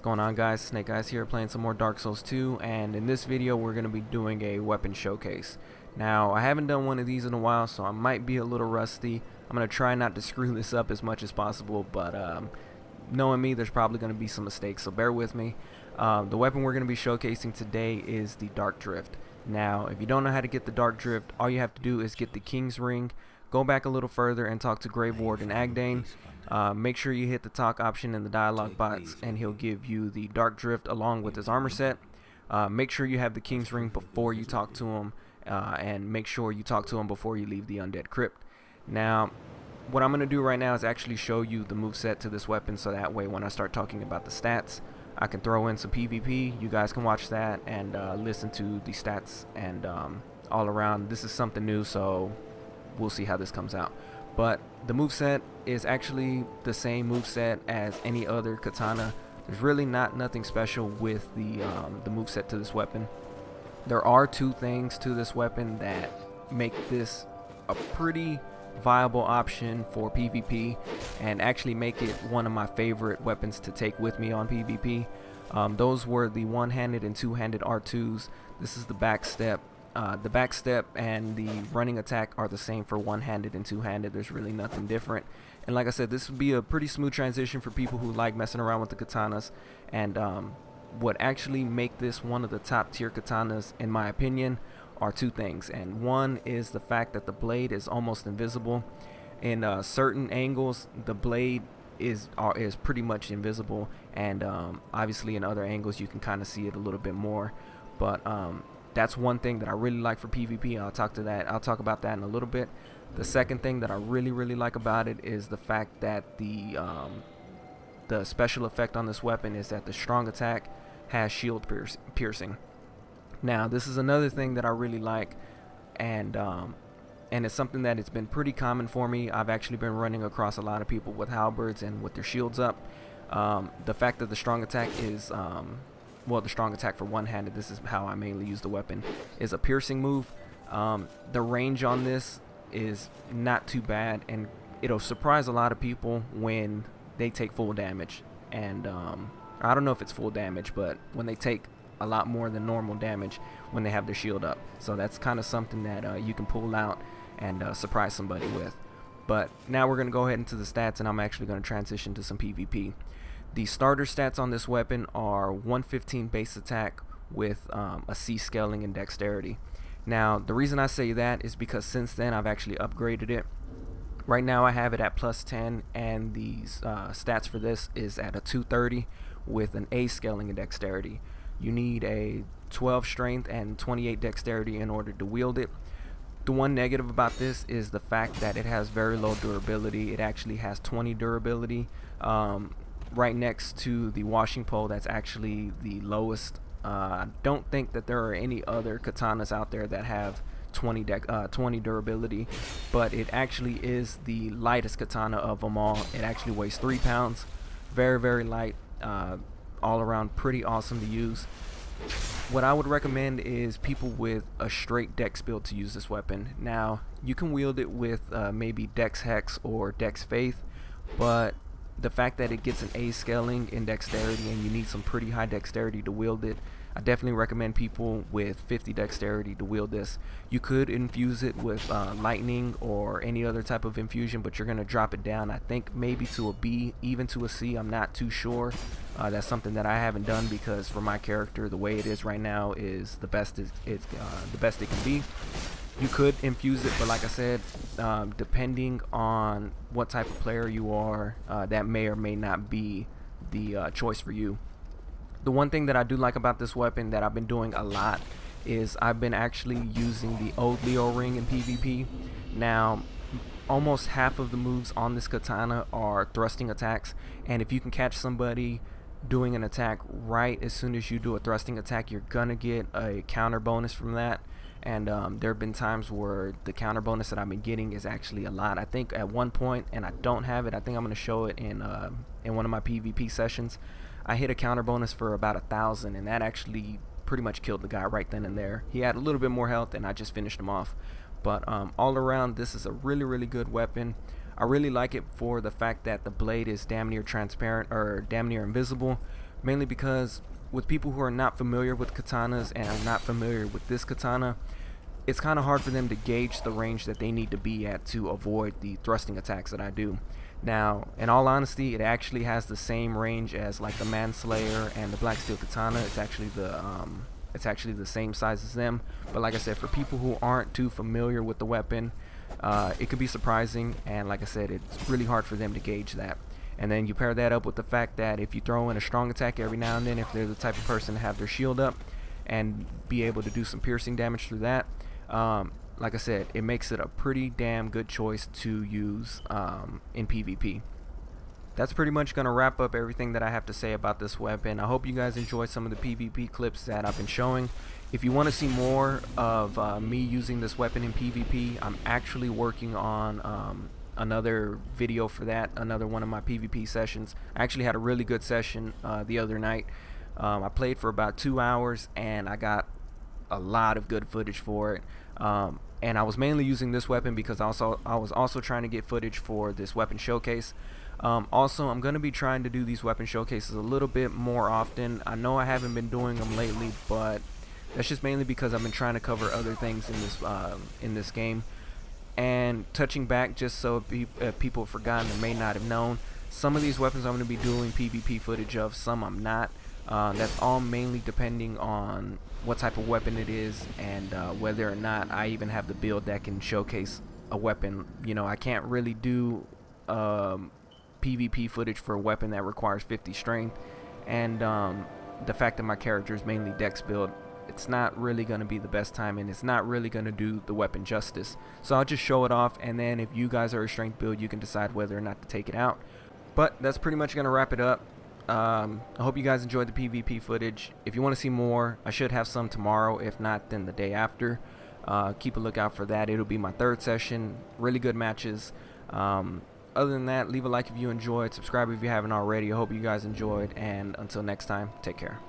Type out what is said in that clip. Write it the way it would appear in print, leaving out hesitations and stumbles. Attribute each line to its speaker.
Speaker 1: going on, guys? Snake Eyes here, playing some more Dark Souls 2, and in this video we're going to be doing a weapon showcase. Now, I haven't done one of these in a while, so I might be a little rusty. I'm going to try not to screw this up as much as possible, but knowing me, there's probably going to be some mistakes, so bear with me. The weapon we're going to be showcasing today is the Dark Drift. Now, if you don't know how to get the Dark Drift, all you have to do is get the King's Ring, go back a little further and talk to Grave Ward and Agdane. Make sure you hit the talk option in the dialogue box and he'll give you the Dark Drift along with his armor set. Make sure you have the King's Ring before you talk to him, and make sure you talk to him before you leave the Undead Crypt. Now, what I'm going to do right now is actually show you the moveset to this weapon, so that way when I start talking about the stats, I can throw in some PvP. You guys can watch that and listen to the stats and all around. This is something new, so we'll see how this comes out. But the moveset is actually the same moveset as any other katana. There's really nothing special with the moveset to this weapon. There are two things to this weapon that make this a pretty viable option for PvP and actually make it one of my favorite weapons to take with me on PvP. Those were the one-handed and two-handed R2s. This is the back step. The back step and the running attack are the same for one-handed and two-handed. There's really nothing different. And like I said, this would be a pretty smooth transition for people who like messing around with the katanas. And what actually make this one of the top tier katanas, in my opinion, are two things. And one is the fact that the blade is almost invisible. In certain angles, the blade is pretty much invisible, and obviously in other angles you can kind of see it a little bit more. But that's one thing that I really like for PvP. I'll talk about that in a little bit. The second thing that I really like about it is the fact that the special effect on this weapon is that the strong attack has shield piercing. Now, this is another thing that I really like, and it's something that it's been pretty common for me. I've actually been running across a lot of people with halberds and with their shields up. The fact that the strong attack is well, the strong attack for one-handed, this is how I mainly use the weapon, is a piercing move. The range on this is not too bad, and it'll surprise a lot of people when they take full damage. And I don't know if it's full damage, but when they take a lot more than normal damage when they have their shield up. So that's kind of something that you can pull out and surprise somebody with. But now we're going to go ahead into the stats, and I'm actually going to transition to some PvP. The starter stats on this weapon are 115 base attack with a C scaling and dexterity. Now, the reason I say that is because since then I've actually upgraded it. Right now I have it at plus 10, and the stats for this is at a 230 with an A scaling and dexterity. You need a 12 strength and 28 dexterity in order to wield it. The one negative about this is the fact that it has very low durability. It actually has 20 durability. Right next to the washing pole, that's actually the lowest. I don't think that there are any other katanas out there that have 20 durability, but it actually is the lightest katana of them all. It actually weighs 3 pounds. Very light. All around pretty awesome to use. What I would recommend is people with a straight dex build to use this weapon. Now, you can wield it with maybe dex hex or dex faith, but the fact that it gets an A scaling in dexterity and you need some pretty high dexterity to wield it, I definitely recommend people with 50 dexterity to wield this. You could infuse it with lightning or any other type of infusion, but you're going to drop it down, I think, maybe to a B, even to a C. I'm not too sure. That's something that I haven't done, because for my character, the way it is right now is the best the best it can be. You could infuse it, but like I said, depending on what type of player you are, that may or may not be the choice for you. The one thing that I do like about this weapon that I've been doing a lot is I've been actually using the old Leo ring in PvP. Now, almost half of the moves on this katana are thrusting attacks, and if you can catch somebody doing an attack right as soon as you do a thrusting attack, you're gonna get a counter bonus from that. And there have been times where the counter bonus that I've been getting is actually a lot. I think at one point, and I don't have it, I think I'm going to show it in one of my PvP sessions, I hit a counter bonus for about 1,000, and that actually pretty much killed the guy right then and there. He had a little bit more health, and I just finished him off. But all around, this is a really good weapon. I really like it for the fact that the blade is damn near transparent, or damn near invisible. mainly because with people who are not familiar with katanas and are not familiar with this katana, it's kind of hard for them to gauge the range that they need to be at to avoid the thrusting attacks that I do. Now, in all honesty, it actually has the same range as like the Manslayer and the Black Steel Katana. It's actually the same size as them. But like I said, for people who aren't too familiar with the weapon, it could be surprising, and like I said, it's really hard for them to gauge that. And then you pair that up with the fact that if you throw in a strong attack every now and then, if they're the type of person to have their shield up and be able to do some piercing damage through that, like I said, it makes it a pretty damn good choice to use in PvP. That's pretty much going to wrap up everything that I have to say about this weapon. I hope you guys enjoyed some of the PvP clips that I've been showing. If you want to see more of me using this weapon in PvP, I'm actually working on another video for that, another one of my PvP sessions. I actually had a really good session the other night. I played for about 2 hours and I got a lot of good footage for it. And I was mainly using this weapon because I was also trying to get footage for this weapon showcase. Also, I'm going to be trying to do these weapon showcases a little bit more often. I know I haven't been doing them lately, but that's just mainly because I've been trying to cover other things in this game. And touching back, just so people have forgotten or may not have known, some of these weapons I'm going to be doing PvP footage of, some I'm not. That's all mainly depending on what type of weapon it is and whether or not I even have the build that can showcase a weapon. You know, I can't really do PvP footage for a weapon that requires 50 strength, and the fact that my character is mainly dex build, it's not really going to be the best time, and it's not really going to do the weapon justice. So I'll just show it off, and then if you guys are a strength build, you can decide whether or not to take it out. But that's pretty much going to wrap it up. I hope you guys enjoyed the PvP footage. If you want to see more, I should have some tomorrow. If not, then the day after. Keep a lookout for that. It'll be my 3rd session. Really good matches. Other than that, leave a like if you enjoyed. Subscribe if you haven't already. I hope you guys enjoyed. And until next time, take care.